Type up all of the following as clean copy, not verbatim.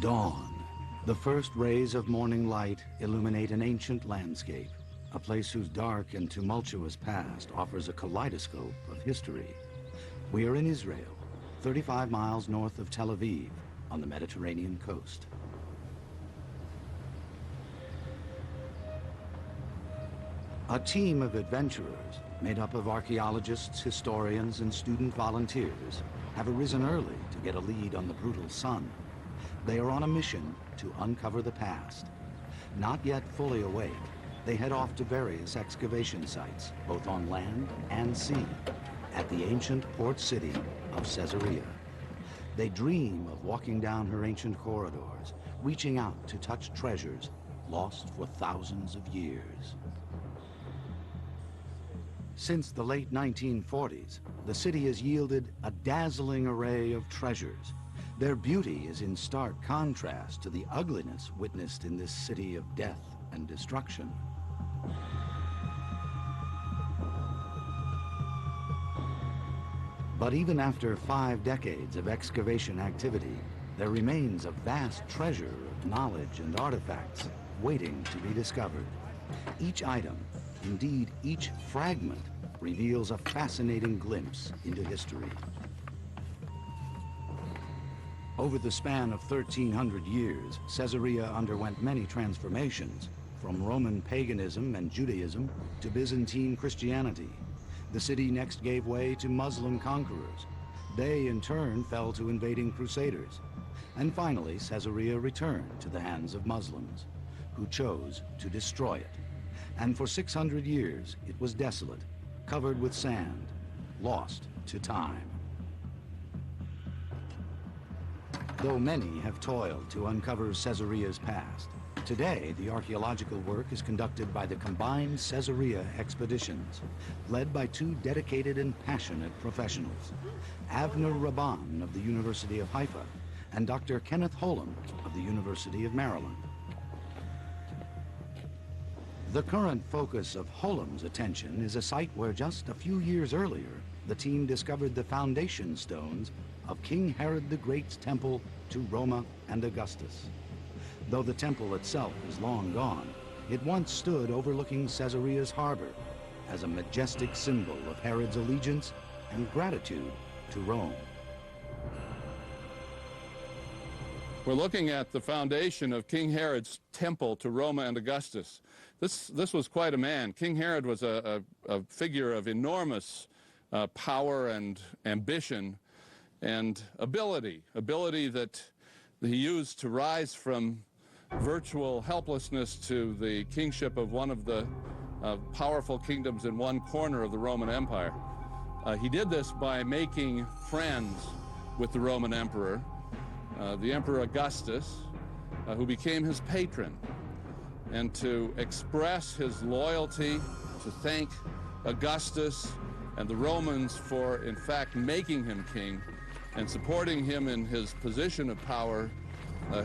Dawn. The first rays of morning light illuminate an ancient landscape, a place whose dark and tumultuous past offers a kaleidoscope of history. We are in Israel, 35 miles north of Tel Aviv, on the Mediterranean coast. A team of adventurers, made up of archaeologists, historians, and student volunteers, have arisen early to get a lead on the brutal sun. They are on a mission to uncover the past. Not yet fully awake, they head off to various excavation sites, both on land and sea, at the ancient port city of Caesarea. They dream of walking down her ancient corridors, reaching out to touch treasures lost for thousands of years. Since the late 1940s, the city has yielded a dazzling array of treasures. Their beauty is in stark contrast to the ugliness witnessed in this city of death and destruction. But even after 5 decades of excavation activity, there remains a vast treasure of knowledge and artifacts waiting to be discovered. Each item, indeed each fragment, reveals a fascinating glimpse into history. Over the span of 1,300 years, Caesarea underwent many transformations, from Roman paganism and Judaism to Byzantine Christianity. The city next gave way to Muslim conquerors. They, in turn, fell to invading crusaders. And finally, Caesarea returned to the hands of Muslims, who chose to destroy it. And for 600 years, it was desolate, covered with sand, lost to time. Though many have toiled to uncover Caesarea's past, today the archaeological work is conducted by the combined Caesarea expeditions, led by 2 dedicated and passionate professionals, Avner Rabban of the University of Haifa and Dr. Kenneth Holum of the University of Maryland. The current focus of Holum's attention is a site where just a few years earlier, the team discovered the foundation stones of King Herod the Great's temple to Roma and Augustus. Though the temple itself is long gone, it once stood overlooking Caesarea's harbor as a majestic symbol of Herod's allegiance and gratitude to Rome. We're looking at the foundation of King Herod's temple to Roma and Augustus. This was quite a man. King Herod was a figure of enormous power and ambition and ability that he used to rise from virtual helplessness to the kingship of one of the powerful kingdoms in one corner of the Roman Empire. He did this by making friends with the Roman emperor, the Emperor Augustus, who became his patron, and to express his loyalty, to thank Augustus and the Romans for, in fact, making him king and supporting him in his position of power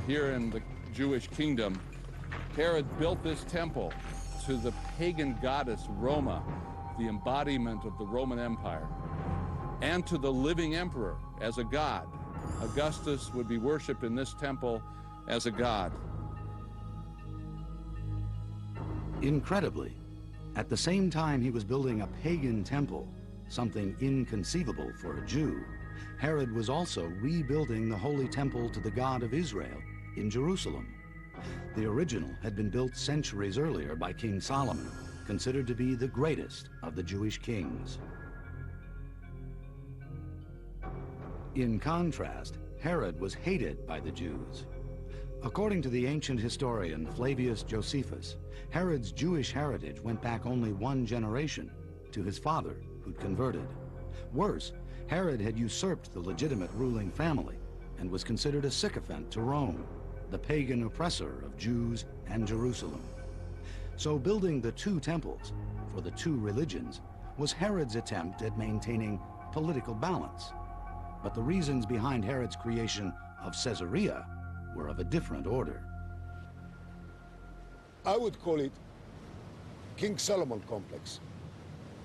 here in the Jewish kingdom. Herod built this temple to the pagan goddess Roma, the embodiment of the Roman Empire, and to the living emperor as a god. Augustus would be worshipped in this temple as a god. Incredibly, at the same time he was building a pagan temple, something inconceivable for a Jew, Herod was also rebuilding the holy temple to the God of Israel in Jerusalem. The original had been built centuries earlier by King Solomon, considered to be the greatest of the Jewish kings. In contrast, Herod was hated by the Jews. According to the ancient historian Flavius Josephus, Herod's Jewish heritage went back only 1 generation, to his father, who'd converted. Worse, Herod had usurped the legitimate ruling family and was considered a sycophant to Rome, the pagan oppressor of Jews and Jerusalem. So building the 2 temples for the 2 religions was Herod's attempt at maintaining political balance. But the reasons behind Herod's creation of Caesarea were of a different order. I would call it King Solomon complex,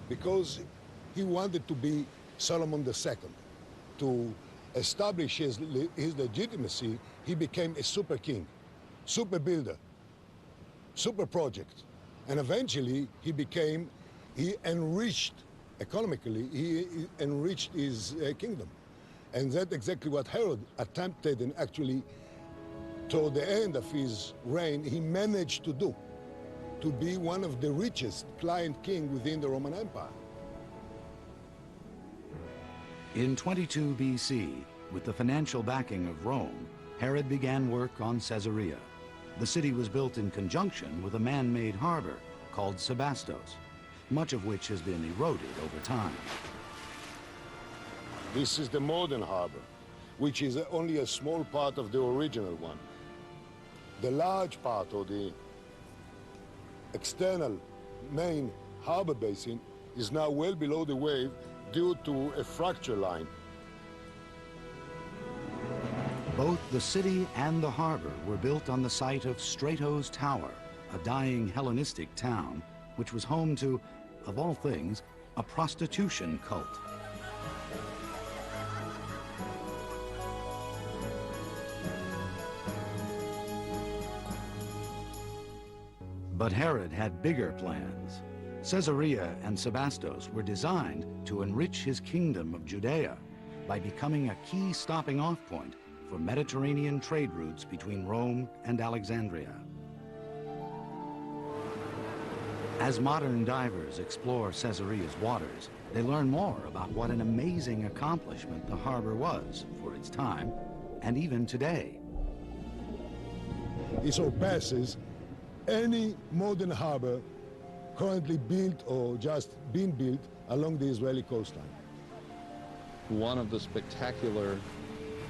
because he wanted to be Solomon II, to establish his legitimacy, he became a super king, super builder, super project. And eventually he enriched, economically, he enriched his kingdom. And that's exactly what Herod attempted, and actually toward the end of his reign, he managed to do, to be one of the richest client king within the Roman Empire. In 22 BC, with the financial backing of Rome, Herod began work on Caesarea. The city was built in conjunction with a man-made harbor called Sebastos, much of which has been eroded over time. This is the modern harbor, which is only a small part of the original one. The large part, or the external main harbor basin, is now well below the wave due to a fracture line. Both the city and the harbor were built on the site of Strato's Tower, a dying Hellenistic town, which was home to, of all things, a prostitution cult. But Herod had bigger plans. Caesarea and Sebastos were designed to enrich his kingdom of Judea by becoming a key stopping-off point for Mediterranean trade routes between Rome and Alexandria. As modern divers explore Caesarea's waters, they learn more about what an amazing accomplishment the harbor was for its time, and even today. It surpasses any modern harbor currently built or just being built along the Israeli coastline. One of the spectacular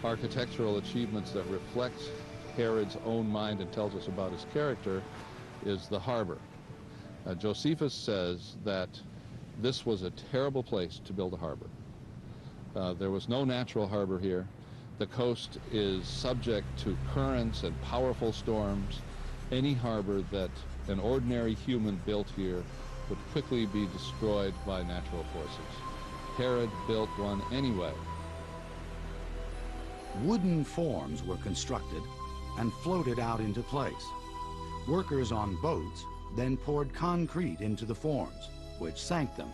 architectural achievements that reflects Herod's own mind and tells us about his character is the harbor. Josephus says that this was a terrible place to build a harbor. There was no natural harbor here. The coast is subject to currents and powerful storms. Any harbor that an ordinary human built here would quickly be destroyed by natural forces. Herod built one anyway. Wooden forms were constructed and floated out into place. Workers on boats then poured concrete into the forms, which sank them.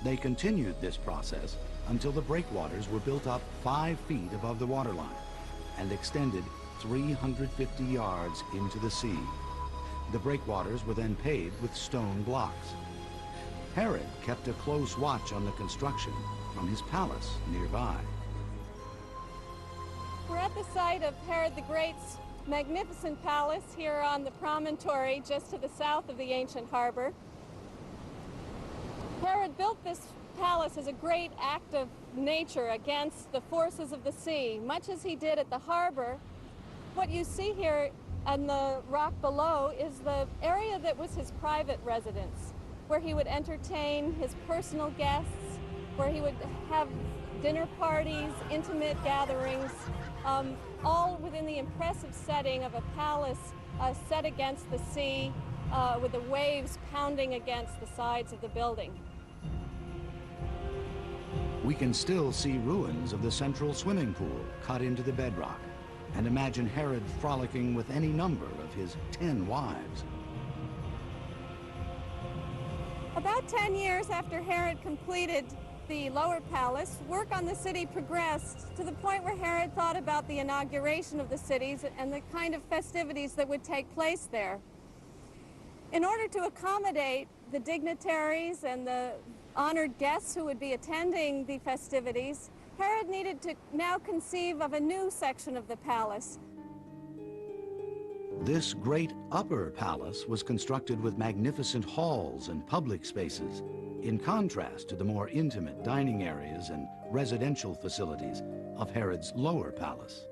They continued this process until the breakwaters were built up 5 feet above the waterline and extended 350 yards into the sea. The breakwaters were then paved with stone blocks. Herod kept a close watch on the construction from his palace nearby. We're at the site of Herod the Great's magnificent palace here on the promontory just to the south of the ancient harbor. Herod built this palace as a great act of nature against the forces of the sea, much as he did at the harbor. What you see here on the rock below is the area that was his private residence, where he would entertain his personal guests, where he would have dinner parties, intimate gatherings, all within the impressive setting of a palace set against the sea, with the waves pounding against the sides of the building. We can still see ruins of the central swimming pool cut into the bedrock, and imagine Herod frolicking with any number of his 10 wives. About 10 years after Herod completed the lower palace, work on the city progressed to the point where Herod thought about the inauguration of the cities and the kind of festivities that would take place there. In order to accommodate the dignitaries and the honored guests who would be attending the festivities, Herod needed to now conceive of a new section of the palace. This great upper palace was constructed with magnificent halls and public spaces, in contrast to the more intimate dining areas and residential facilities of Herod's lower palace.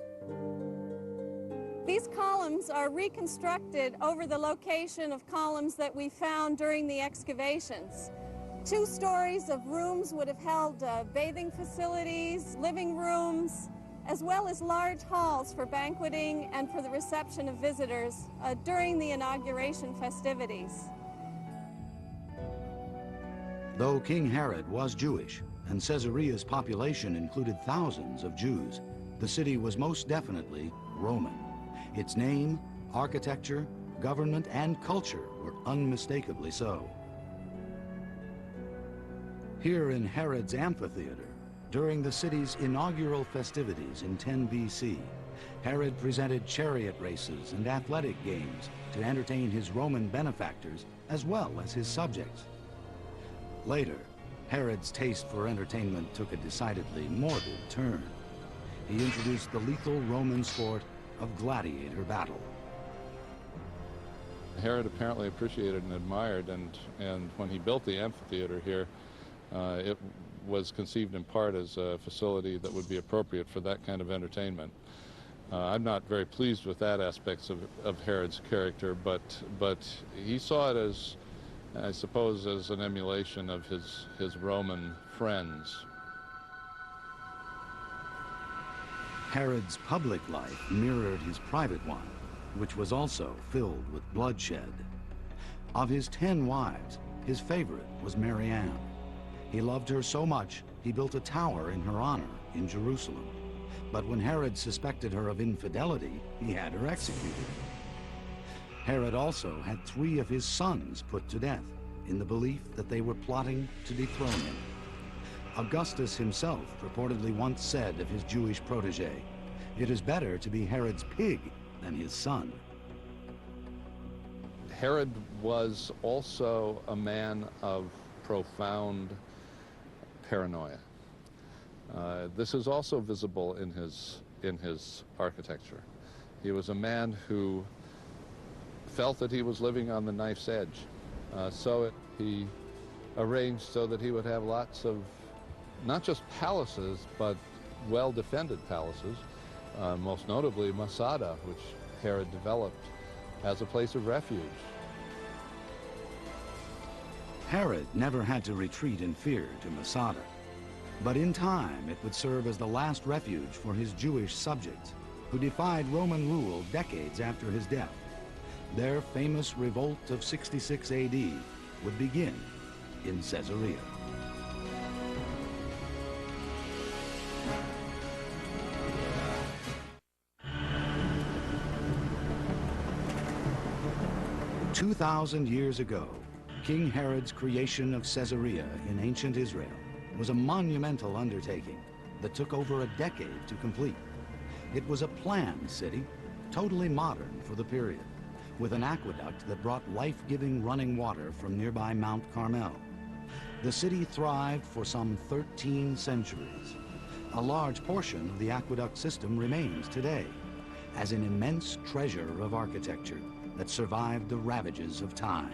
These columns are reconstructed over the location of columns that we found during the excavations. 2 stories of rooms would have held bathing facilities, living rooms, as well as large halls for banqueting and for the reception of visitors during the inauguration festivities. Though King Herod was Jewish and Caesarea's population included thousands of Jews, the city was most definitely Roman. Its name, architecture, government, and culture were unmistakably so. Here in Herod's amphitheater, during the city's inaugural festivities in 10 BC, Herod presented chariot races and athletic games to entertain his Roman benefactors as well as his subjects. Later, Herod's taste for entertainment took a decidedly morbid turn. He introduced the lethal Roman sport of gladiator battle. Herod apparently appreciated and admired, and when he built the amphitheater here, it was conceived in part as a facility that would be appropriate for that kind of entertainment. I'm not very pleased with that aspect of Herod's character, but he saw it as, I suppose, as an emulation of his Roman friends. Herod's public life mirrored his private one, which was also filled with bloodshed. Of his 10 wives, his favorite was Marianne. He loved her so much, he built a tower in her honor in Jerusalem. But when Herod suspected her of infidelity, he had her executed. Herod also had 3 of his sons put to death in the belief that they were plotting to dethrone him. Augustus himself reportedly once said of his Jewish protege, "It is better to be Herod's pig than his son." Herod was also a man of profound paranoia. This is also visible in his architecture. He was a man who felt that he was living on the knife's edge. He arranged so that he would have lots of not just palaces, but well-defended palaces, most notably Masada, which Herod developed as a place of refuge. Herod never had to retreat in fear to Masada, but in time it would serve as the last refuge for his Jewish subjects, who defied Roman rule decades after his death. Their famous revolt of 66 AD would begin in Caesarea. "2,000 years ago, King Herod's creation of Caesarea in ancient Israel was a monumental undertaking that took over a decade to complete. It was a planned city, totally modern for the period, with an aqueduct that brought life-giving running water from nearby Mount Carmel. The city thrived for some 13 centuries. A large portion of the aqueduct system remains today as an immense treasure of architecture that survived the ravages of time.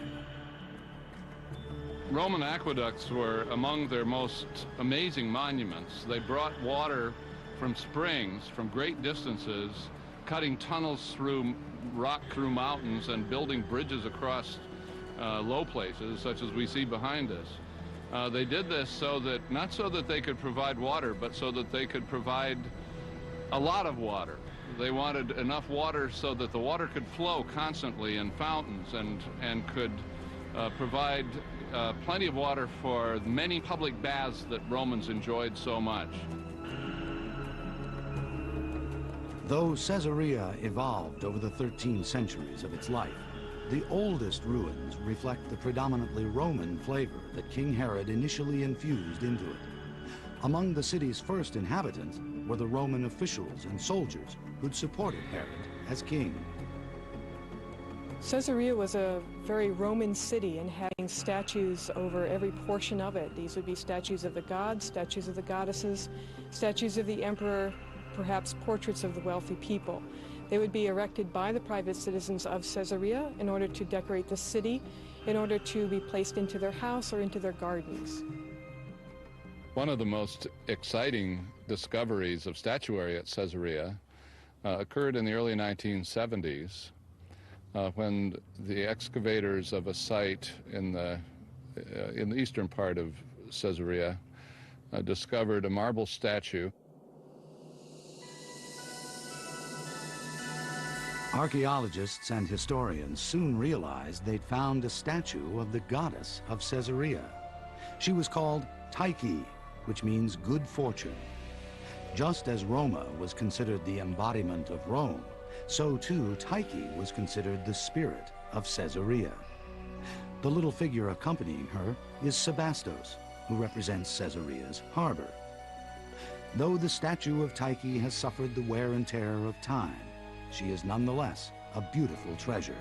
Roman aqueducts were among their most amazing monuments. They brought water from springs from great distances, cutting tunnels through rock through mountains and building bridges across low places, such as we see behind us. They did this not so that they could provide water, but so that they could provide a lot of water. They wanted enough water so that the water could flow constantly in fountains and could provide plenty of water for many public baths that Romans enjoyed so much. Though Caesarea evolved over the 13 centuries of its life, the oldest ruins reflect the predominantly Roman flavor that King Herod initially infused into it. Among the city's first inhabitants were the Roman officials and soldiers who'd supported Herod as king. Caesarea was a very Roman city and having statues over every portion of it. These would be statues of the gods, statues of the goddesses, statues of the emperor, perhaps portraits of the wealthy people. They would be erected by the private citizens of Caesarea in order to decorate the city, in order to be placed into their house or into their gardens. One of the most exciting discoveries of statuary at Caesarea occurred in the early 1970s when the excavators of a site in the eastern part of Caesarea discovered a marble statue. Archaeologists and historians soon realized they'd found a statue of the goddess of Caesarea. She was called Tyche, which means good fortune. Just as Roma was considered the embodiment of Rome, so too Tyche was considered the spirit of Caesarea. The little figure accompanying her is Sebastos, who represents Caesarea's harbor. Though the statue of Tyche has suffered the wear and tear of time, she is nonetheless a beautiful treasure.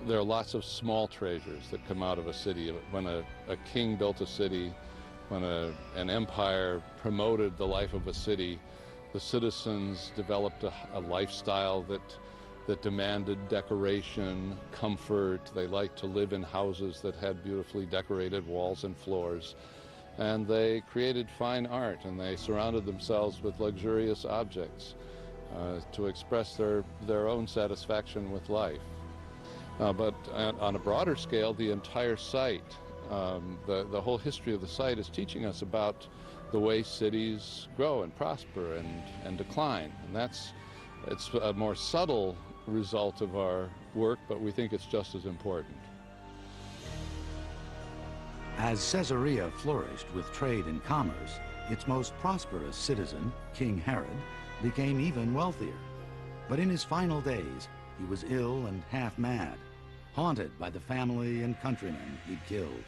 There are lots of small treasures that come out of a city. When a king built a city, when an empire promoted the life of a city, the citizens developed a lifestyle that demanded decoration, comfort. They liked to live in houses that had beautifully decorated walls and floors. And they created fine art, and they surrounded themselves with luxurious objects to express their own satisfaction with life. But on a broader scale, the entire site, the whole history of the site is teaching us about the way cities grow and prosper and decline. And it's a more subtle result of our work, but we think it's just as important. As Caesarea flourished with trade and commerce, its most prosperous citizen, King Herod, became even wealthier. But in his final days, he was ill and half mad, haunted by the family and countrymen he'd killed.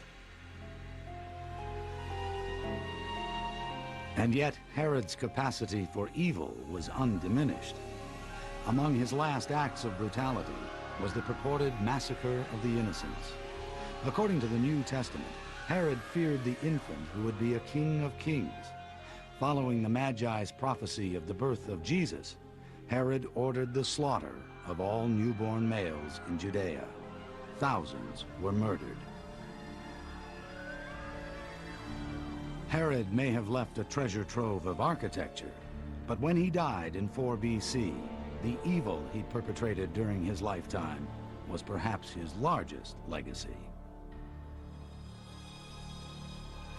And yet, Herod's capacity for evil was undiminished. Among his last acts of brutality was the purported massacre of the innocents. According to the New Testament, Herod feared the infant who would be a king of kings. Following the Magi's prophecy of the birth of Jesus, Herod ordered the slaughter of all newborn males in Judea. Thousands were murdered. Herod may have left a treasure trove of architecture, but when he died in 4 BC, the evil he perpetrated during his lifetime was perhaps his largest legacy.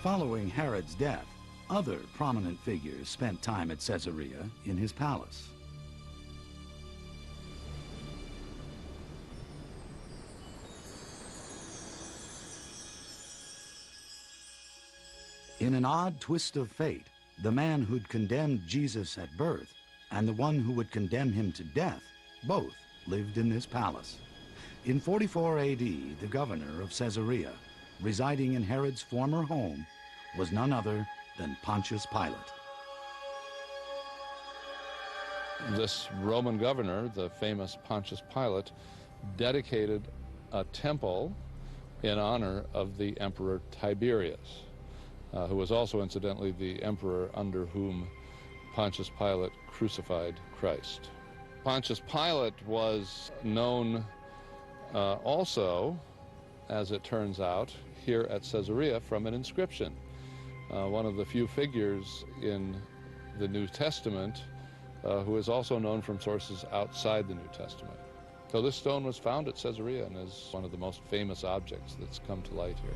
Following Herod's death, other prominent figures spent time at Caesarea in his palace. In an odd twist of fate, the man who'd condemned Jesus at birth and the one who would condemn him to death both lived in this palace. In 44 AD, the governor of Caesarea, residing in Herod's former home, was none other than Pontius Pilate. This Roman governor, the famous Pontius Pilate, dedicated a temple in honor of the Emperor Tiberius, who was also incidentally the emperor under whom Pontius Pilate crucified Christ. Pontius Pilate was known also, as it turns out, here at Caesarea from an inscription. One of the few figures in the New Testament who is also known from sources outside the New Testament. So this stone was found at Caesarea and is one of the most famous objects that's come to light here.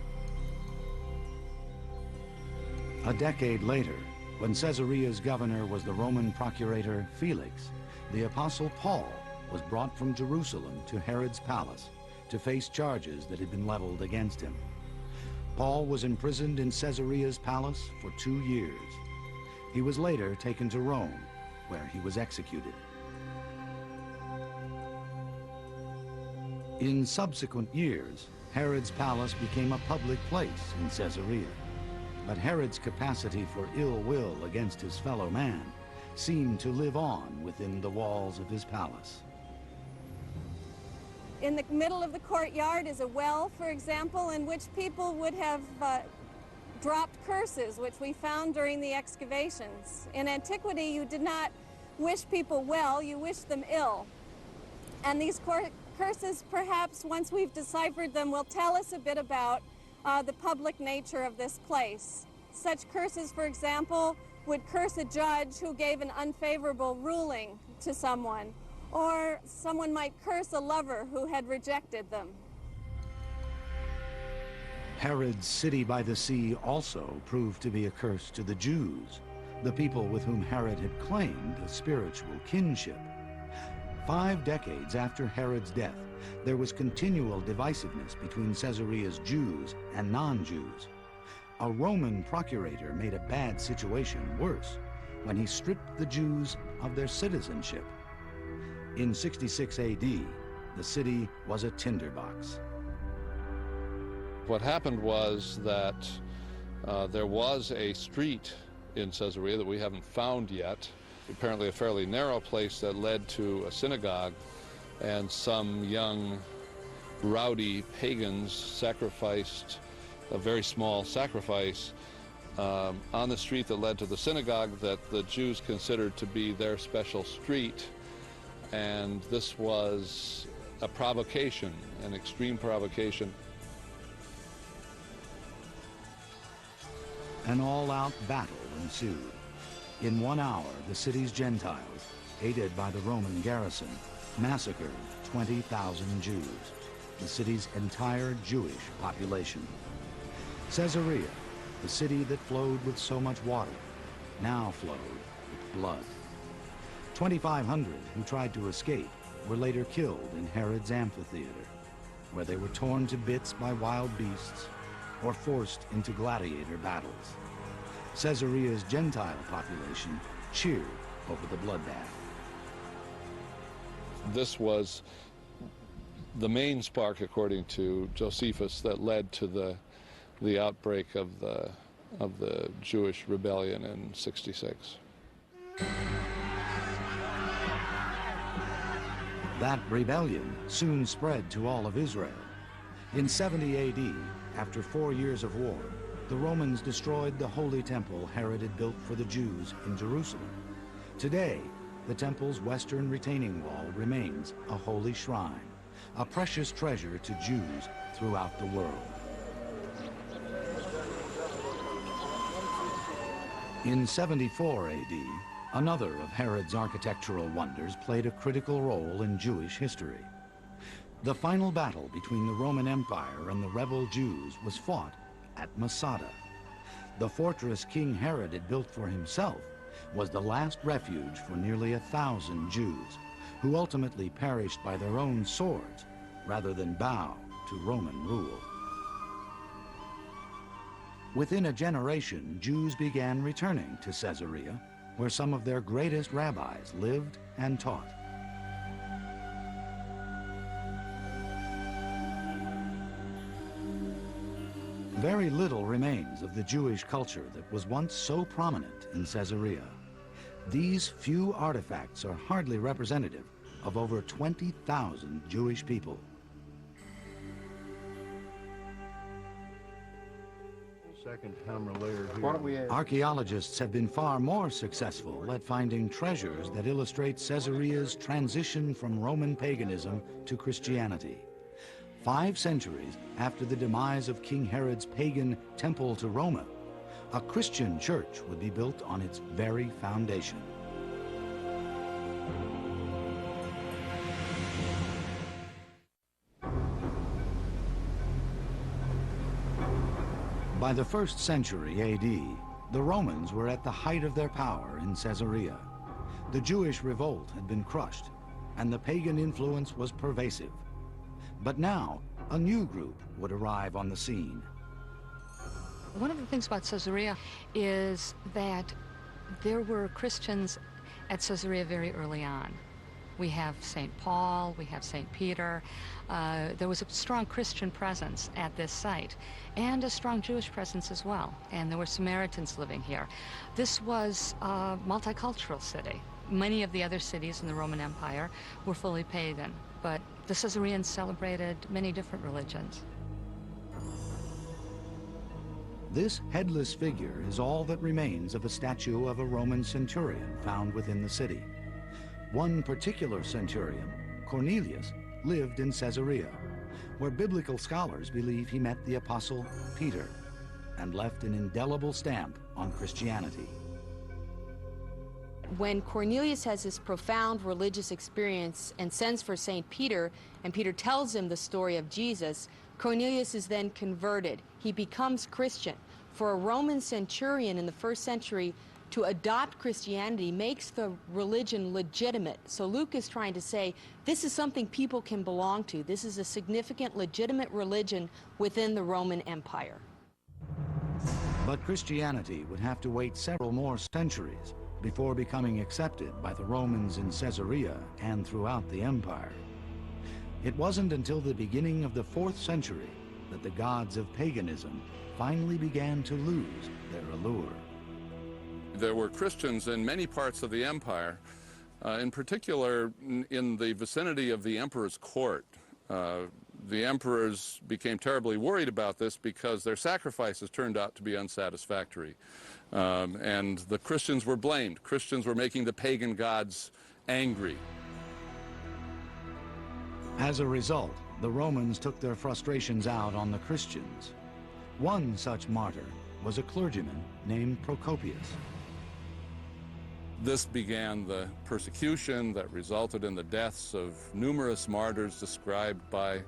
A decade later, when Caesarea's governor was the Roman procurator Felix, the Apostle Paul was brought from Jerusalem to Herod's palace to face charges that had been leveled against him. Paul was imprisoned in Caesarea's palace for 2 years. He was later taken to Rome, where he was executed. In subsequent years, Herod's palace became a public place in Caesarea. But Herod's capacity for ill will against his fellow man seemed to live on within the walls of his palace. In the middle of the courtyard is a well, for example, in which people would have dropped curses, which we found during the excavations. In antiquity, you did not wish people well, you wished them ill. And these curses, perhaps, once we've deciphered them, will tell us a bit about the public nature of this place. Such curses, for example, would curse a judge who gave an unfavorable ruling to someone, or someone might curse a lover who had rejected them. Herod's city by the sea also proved to be a curse to the Jews, the people with whom Herod had claimed a spiritual kinship. 5 decades after Herod's death, there was continual divisiveness between Caesarea's Jews and non-Jews. a Roman procurator made a bad situation worse when he stripped the Jews of their citizenship. In 66 AD, the city was a tinderbox. What happened was that there was a street in Caesarea that we haven't found yet, apparently a fairly narrow place that led to a synagogue, and some young rowdy pagans sacrificed a very small sacrifice on the street that led to the synagogue that the Jews considered to be their special street. And this was a provocation, an extreme provocation. An all-out battle ensued. In 1 hour, the city's Gentiles, aided by the Roman garrison, massacred 20,000 Jews, the city's entire Jewish population. Caesarea, the city that flowed with so much water, now flowed with blood. 2,500 who tried to escape were later killed in Herod's amphitheater, where they were torn to bits by wild beasts or forced into gladiator battles. Caesarea's Gentile population cheered over the bloodbath. This was the main spark, according to Josephus, that led to the outbreak of the Jewish rebellion in 66. That rebellion soon spread to all of Israel. In 70 AD, after 4 years of war, the Romans destroyed the holy temple Herod had built for the Jews in Jerusalem. Today, the temple's western retaining wall remains a holy shrine, a precious treasure to Jews throughout the world. In 74 AD, another of Herod's architectural wonders played a critical role in Jewish history. The final battle between the Roman Empire and the rebel Jews was fought at Masada. The fortress King Herod had built for himself was the last refuge for nearly 1,000 Jews, who ultimately perished by their own swords rather than bow to Roman rule. Within a generation, Jews began returning to Caesarea, where some of their greatest rabbis lived and taught. Very little remains of the Jewish culture that was once so prominent in Caesarea. These few artifacts are hardly representative of over 20,000 Jewish people. Second camera layer here. Archaeologists have been far more successful at finding treasures that illustrate Caesarea's transition from Roman paganism to Christianity. 5 centuries after the demise of King Herod's pagan temple to Roma, a Christian church would be built on its very foundation. By the 1st century AD, the Romans were at the height of their power in Caesarea. The Jewish revolt had been crushed, and the pagan influence was pervasive. But now, a new group would arrive on the scene. One of the things about Caesarea is that there were Christians at Caesarea very early on. We have St. Paul, we have St. Peter. There was a strong Christian presence at this site, and a strong Jewish presence as well. And there were Samaritans living here. This was a multicultural city. Many of the other cities in the Roman Empire were fully pagan, but the Caesareans celebrated many different religions. This headless figure is all that remains of a statue of a Roman centurion found within the city. One particular centurion, Cornelius, lived in Caesarea, where biblical scholars believe he met the apostle Peter and left an indelible stamp on Christianity. When Cornelius has this profound religious experience and sends for St. Peter, and Peter tells him the story of Jesus, Cornelius is then converted. He becomes Christian. For a Roman centurion in the 1st century to adopt Christianity makes the religion legitimate. So Luke is trying to say this is something people can belong to. This is a significant, legitimate religion within the Roman Empire. But Christianity would have to wait several more centuries before becoming accepted by the Romans in Caesarea and throughout the empire. It wasn't until the beginning of the 4th century that the gods of paganism finally began to lose their allure. There were Christians in many parts of the empire, in particular in the vicinity of the emperor's court. The emperors became terribly worried about this because their sacrifices turned out to be unsatisfactory. And the Christians were blamed. Christians were making the pagan gods angry. As a result, the Romans took their frustrations out on the Christians. One such martyr was a clergyman named Procopius. This began the persecution that resulted in the deaths of numerous martyrs described by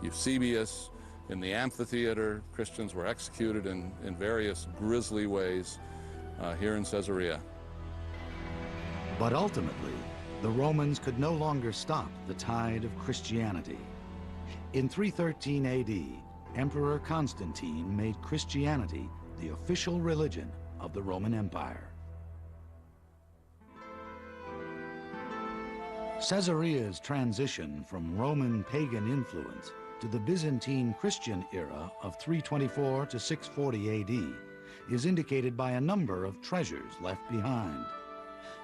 Eusebius. In the amphitheater, Christians were executed in various grisly ways here in Caesarea. But ultimately, the Romans could no longer stop the tide of Christianity. In 313 AD, Emperor Constantine made Christianity the official religion of the Roman Empire. Caesarea's transition from Roman pagan influence to the Byzantine Christian era of 324 to 640 AD is indicated by a number of treasures left behind.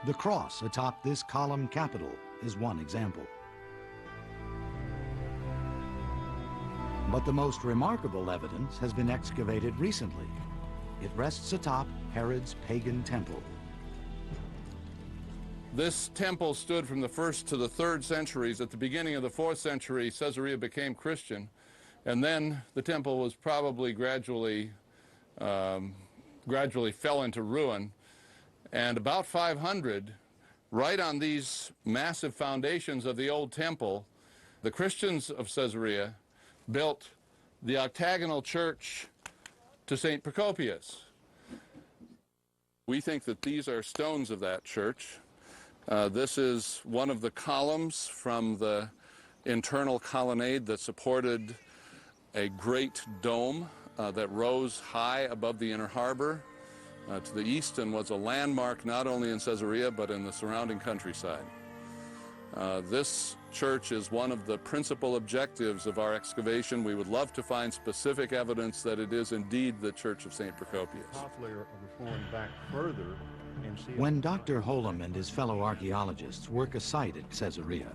The cross atop this column capital is one example. But the most remarkable evidence has been excavated recently. It rests atop Herod's pagan temple. This temple stood from the 1st to the 3rd centuries. At the beginning of the 4th century, Caesarea became Christian, and then the temple was probably gradually fell into ruin. And about 500, right on these massive foundations of the old temple, the Christians of Caesarea built the octagonal church to St. Procopius. We think that these are stones of that church. This is one of the columns from the internal colonnade that supported a great dome that rose high above the inner harbor to the east and was a landmark not only in Caesarea but in the surrounding countryside. This church is one of the principal objectives of our excavation. We would love to find specific evidence that it is indeed the Church of St. Procopius. When Dr. Holem and his fellow archaeologists work a site at Caesarea,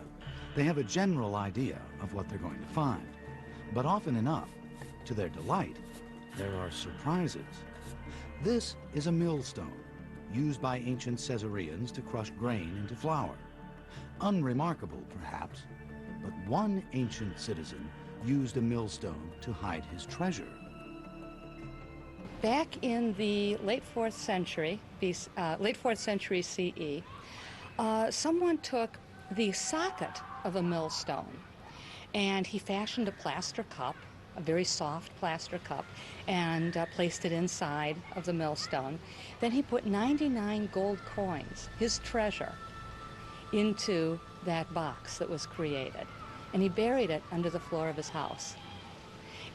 they have a general idea of what they're going to find. But often enough, to their delight, there are surprises. This is a millstone, used by ancient Caesareans to crush grain into flour. Unremarkable, perhaps, but one ancient citizen used a millstone to hide his treasure. Back in the late 4th century, CE, someone took the socket of a millstone and he fashioned a plaster cup, a very soft plaster cup, and placed it inside of the millstone. Then he put 99 gold coins, his treasure, into that box that was created, and he buried it under the floor of his house.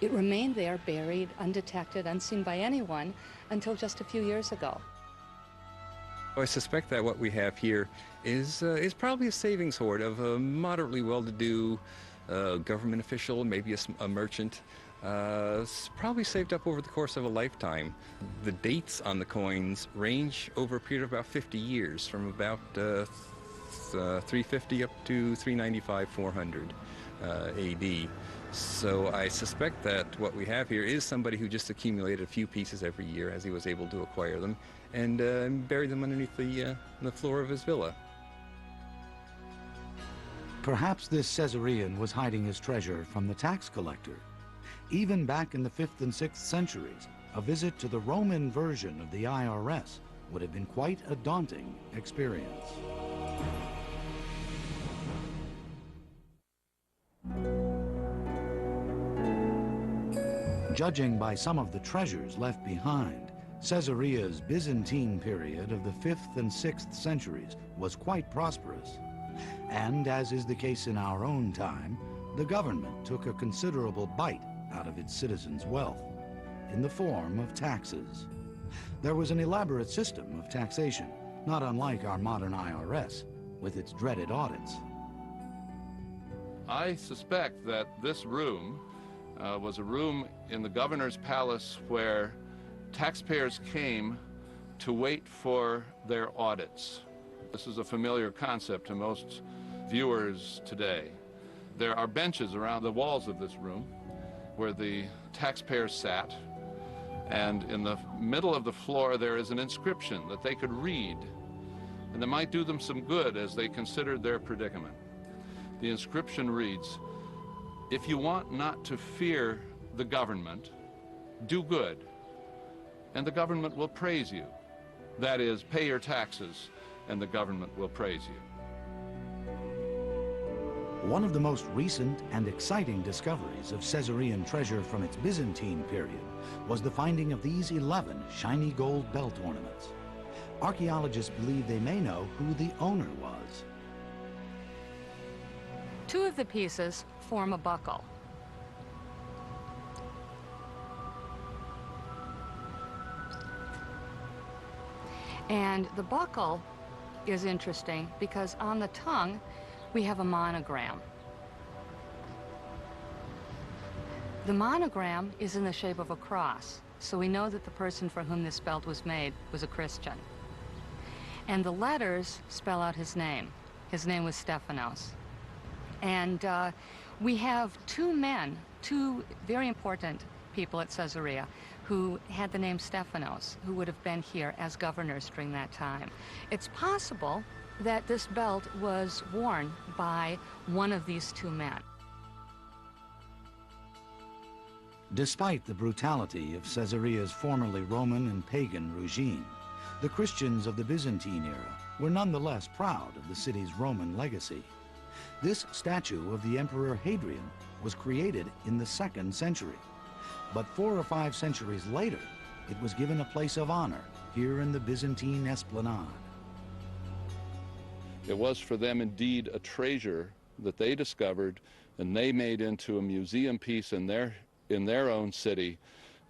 It remained there, buried, undetected, unseen by anyone, until just a few years ago. I suspect that what we have here is probably a savings hoard of a moderately well-to-do government official, maybe a merchant, probably saved up over the course of a lifetime. The dates on the coins range over a period of about 50 years, from about 350 up to 395, 400 AD. So I suspect that what we have here is somebody who just accumulated a few pieces every year as he was able to acquire them, and buried them underneath the floor of his villa. Perhaps this Caesarean was hiding his treasure from the tax collector. Even back in the 5th and 6th centuries, a visit to the Roman version of the IRS would have been quite a daunting experience. Judging by some of the treasures left behind, Caesarea's Byzantine period of the 5th and 6th centuries was quite prosperous. And as is the case in our own time, the government took a considerable bite out of its citizens' wealth in the form of taxes. There was an elaborate system of taxation, not unlike our modern IRS, with its dreaded audits. I suspect that this room was a room in the governor's palace where taxpayers came to wait for their audits. This is a familiar concept to most viewers today. There are benches around the walls of this room where the taxpayers sat, and in the middle of the floor there is an inscription that they could read, and that might do them some good as they considered their predicament. The inscription reads, "If you want not to fear the government, do good, and the government will praise you. That is, pay your taxes, and the government will praise you." One of the most recent and exciting discoveries of Caesarean treasure from its Byzantine period was the finding of these 11 shiny gold belt ornaments. Archaeologists believe they may know who the owner was. Two of the pieces form a buckle. And the buckle is interesting because on the tongue we have a monogram. The monogram is in the shape of a cross, so we know that the person for whom this belt was made was a Christian. And the letters spell out his name. His name was Stephanos. And we have two men, two very important people at Caesarea who had the name Stephanos, who would have been here as governors during that time. It's possible that this belt was worn by one of these two men. Despite the brutality of Caesarea's formerly Roman and pagan regime, the Christians of the Byzantine era were nonetheless proud of the city's Roman legacy. This statue of the Emperor Hadrian was created in the 2nd century, but 4 or 5 centuries later, it was given a place of honor here in the Byzantine Esplanade. It was for them indeed a treasure that they discovered and they made into a museum piece in their own city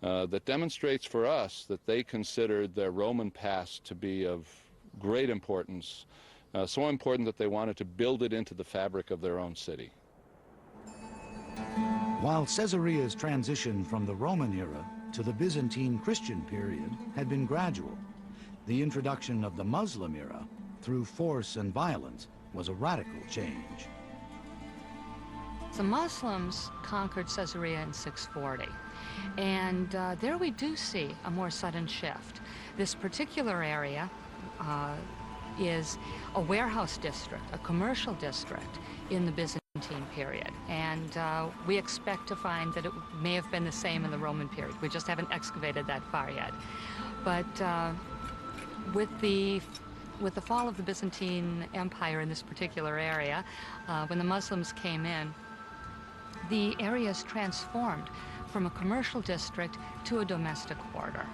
that demonstrates for us that they considered their Roman past to be of great importance, so important that they wanted to build it into the fabric of their own city. While Caesarea's transition from the Roman era to the Byzantine Christian period had been gradual, the introduction of the Muslim era through force and violence was a radical change. The Muslims conquered Caesarea in 640, and there we do see a more sudden shift. This particular area is a warehouse district, a commercial district in the Byzantine period, and we expect to find that it may have been the same in the Roman period. We just haven't excavated that far yet. But with the fall of the Byzantine Empire in this particular area, when the Muslims came in, the area is transformed from a commercial district to a domestic quarter.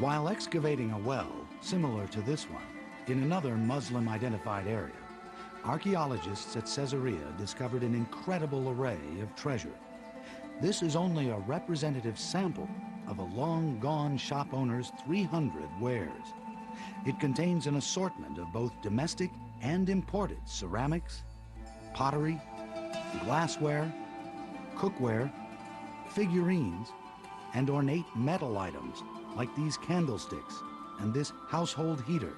While excavating a well similar to this one in another Muslim-identified area, archaeologists at Caesarea discovered an incredible array of treasure. This is only a representative sample of a long-gone shop owner's 300 wares. It contains an assortment of both domestic and imported ceramics, pottery, glassware, cookware, figurines, and ornate metal items like these candlesticks and this household heater.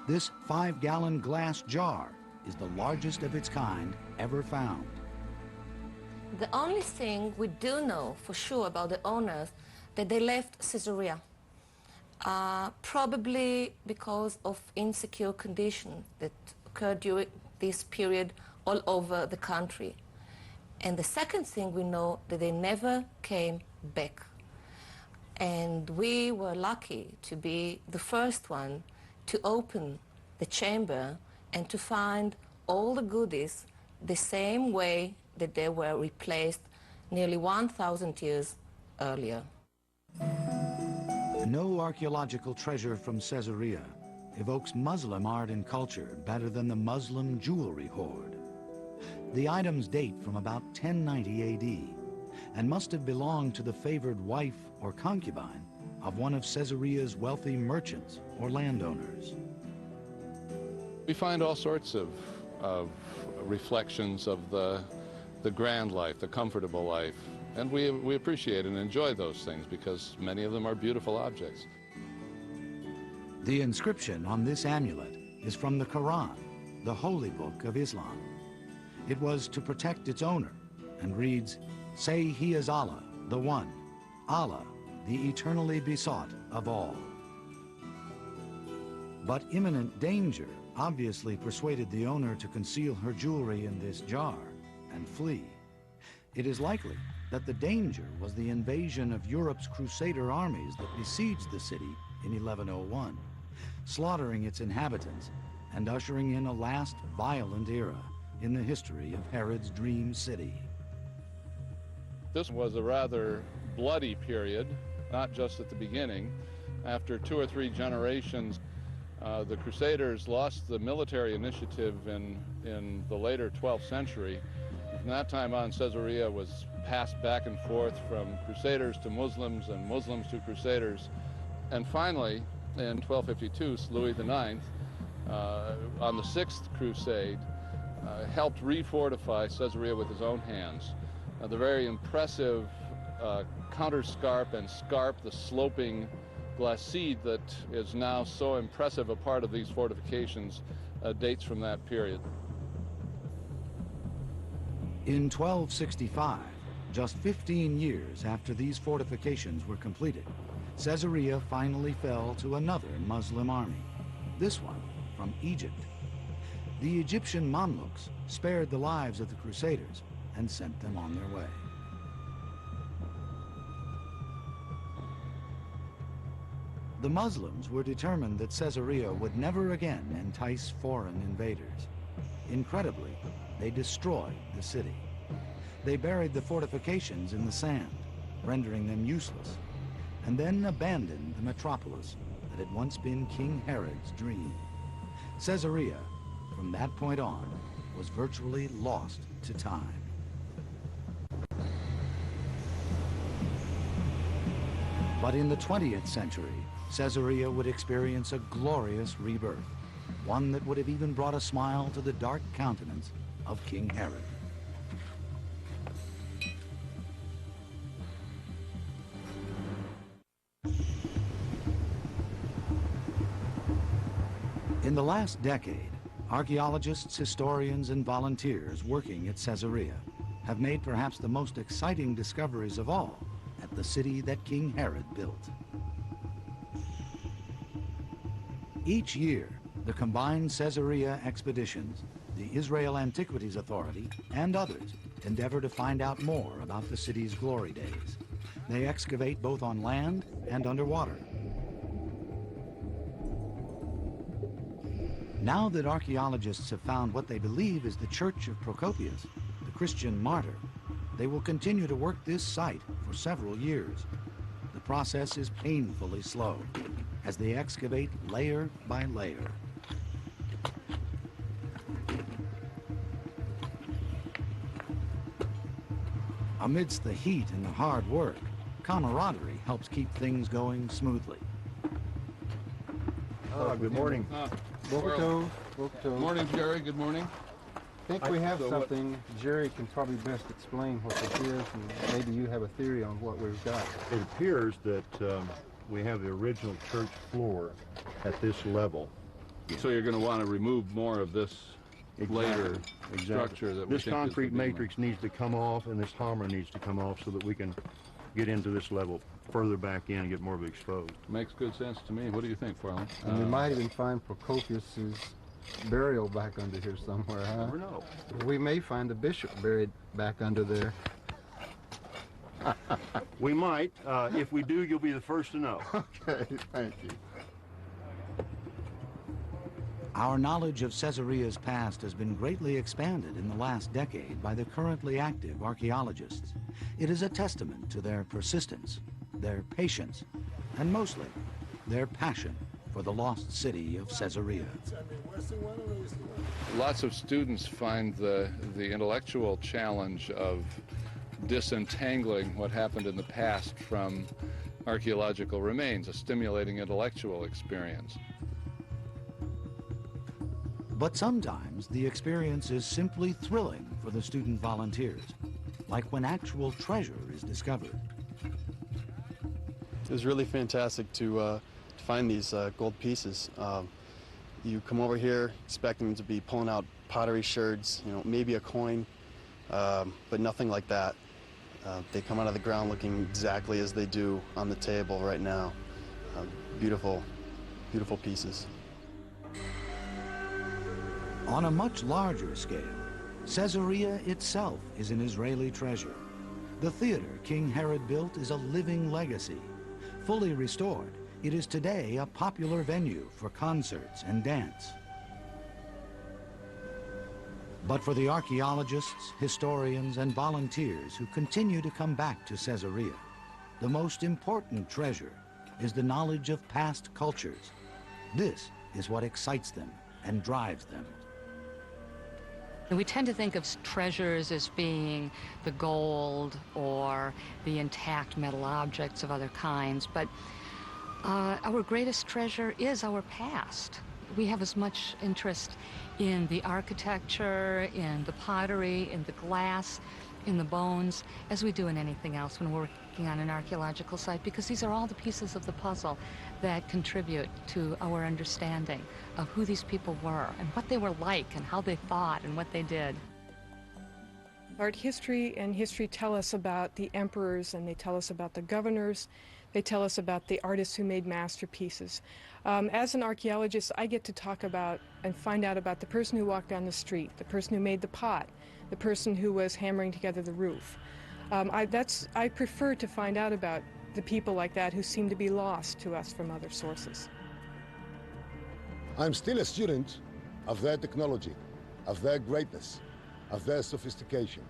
This 5-gallon glass jar is the largest of its kind ever found. The only thing we do know for sure about the owners that they left Caesarea, probably because of insecure conditions that occurred during this period all over the country. And the second thing we know that they never came back. And we were lucky to be the first one to open the chamber and to find all the goodies the same way that they were replaced nearly 1,000 years earlier. No archaeological treasure from Caesarea evokes Muslim art and culture better than the Muslim jewelry hoard. The items date from about 1090 AD. and must have belonged to the favored wife or concubine of one of Caesarea's wealthy merchants or landowners. We find all sorts of reflections of the grand life, the comfortable life, and we appreciate and enjoy those things because many of them are beautiful objects. The inscription on this amulet is from the Quran, the holy book of Islam. It was to protect its owner and reads, "Say he is Allah, the One, Allah, the eternally besought of all." But imminent danger obviously persuaded the owner to conceal her jewelry in this jar and flee. It is likely that the danger was the invasion of Europe's Crusader armies that besieged the city in 1101, slaughtering its inhabitants and ushering in a last violent era in the history of Herod's dream city. This was a rather bloody period, not just at the beginning. After 2 or 3 generations, the Crusaders lost the military initiative in the later 12th century. From that time on, Caesarea was passed back and forth from Crusaders to Muslims and Muslims to Crusaders. And finally, in 1252, Louis IX, on the 6th Crusade, helped refortify Caesarea with his own hands. The very impressive counterscarp and scarp, the sloping glacis that is now so impressive a part of these fortifications, dates from that period. In 1265, just 15 years after these fortifications were completed, Caesarea finally fell to another Muslim army, this one from Egypt. The Egyptian Mamluks spared the lives of the Crusaders and sent them on their way. The Muslims were determined that Caesarea would never again entice foreign invaders. Incredibly, they destroyed the city. They buried the fortifications in the sand, rendering them useless, and then abandoned the metropolis that had once been King Herod's dream. Caesarea, from that point on, was virtually lost to time. But in the 20th century, Caesarea would experience a glorious rebirth, one that would have even brought a smile to the dark countenance of King Herod. In the last decade, archaeologists, historians, and volunteers working at Caesarea have made perhaps the most exciting discoveries of all at the city that King Herod built. Each year, the combined Caesarea expeditions, the Israel Antiquities Authority, and others endeavor to find out more about the city's glory days. They excavate both on land and underwater. Now that archaeologists have found what they believe is the Church of Procopius, the Christian martyr, they will continue to work this site for several years. The process is painfully slow as they excavate layer by layer. Amidst the heat and the hard work, camaraderie helps keep things going smoothly. Good morning. Good morning, Jerry. Good morning. I think we have something. Jerry can probably best explain what this is, and maybe you have a theory on what we've got. It appears that we have the original church floor at this level. So you're going to want to remove more of this later structure that we this think concrete is the matrix needs to come off, and this hammer needs to come off so that we can get into this level further back in and get more of it exposed. Makes good sense to me. What do you think, Farley? And we might even find Procopius's burial back under here somewhere, huh? Never know. We may find the bishop buried back under there. We might. If we do, you'll be the first to know. Okay, thank you. Our knowledge of Caesarea's past has been greatly expanded in the last decade by the currently active archaeologists. It is a testament to their persistence, their patience, and mostly their passion for the lost city of Caesarea. Lots of students find the intellectual challenge of disentangling what happened in the past from archaeological remains, a stimulating intellectual experience. But sometimes the experience is simply thrilling for the student volunteers, like when actual treasure is discovered. It was really fantastic to find these gold pieces. You come over here expecting to be pulling out pottery sherds, you know, maybe a coin, but nothing like that. They come out of the ground looking exactly as they do on the table right now. Beautiful, beautiful pieces. On a much larger scale, Caesarea itself is an Israeli treasure. The theater King Herod built is a living legacy. Fully restored, it is today a popular venue for concerts and dance. But for the archaeologists, historians, and volunteers who continue to come back to Caesarea, the most important treasure is the knowledge of past cultures. This is what excites them and drives them. We tend to think of treasures as being the gold or the intact metal objects of other kinds, but our greatest treasure is our past. We have as much interest in the architecture, in the pottery, in the glass, in the bones, as we do in anything else when we're working on an archaeological site, because these are all the pieces of the puzzle that contribute to our understanding of who these people were and what they were like and how they thought and what they did. Art history and history tell us about the emperors, and they tell us about the governors. They tell us about the artists who made masterpieces. As an archaeologist, I get to talk about and find out about the person who walked down the street, the person who made the pot, the person who was hammering together the roof. I prefer to find out about the people like that who seem to be lost to us from other sources. I'm still a student of their technology, of their greatness, of their sophistication.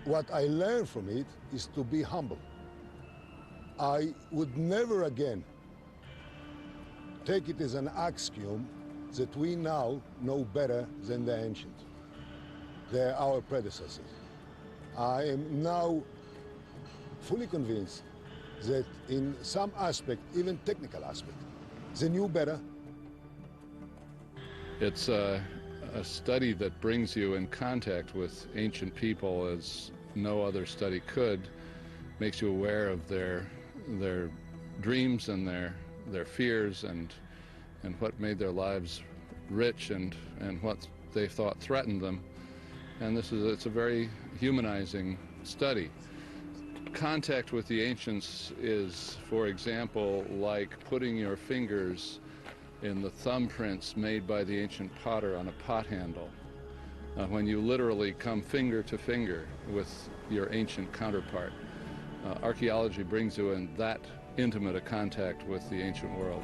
What I learned from it is to be humble. I would never again take it as an axiom that we now know better than the ancient. They're our predecessors. I am now fully convinced that in some aspect, even technical aspect, they knew better. It's a study that brings you in contact with ancient people as no other study could, makes you aware of their dreams and their fears and what made their lives rich and what they thought threatened them. And it's a very humanizing study. Contact with the ancients is, for example, like putting your fingers in the thumbprints made by the ancient potter on a pot handle, when you literally come finger to finger with your ancient counterpart. Archaeology brings you in that intimate a contact with the ancient world.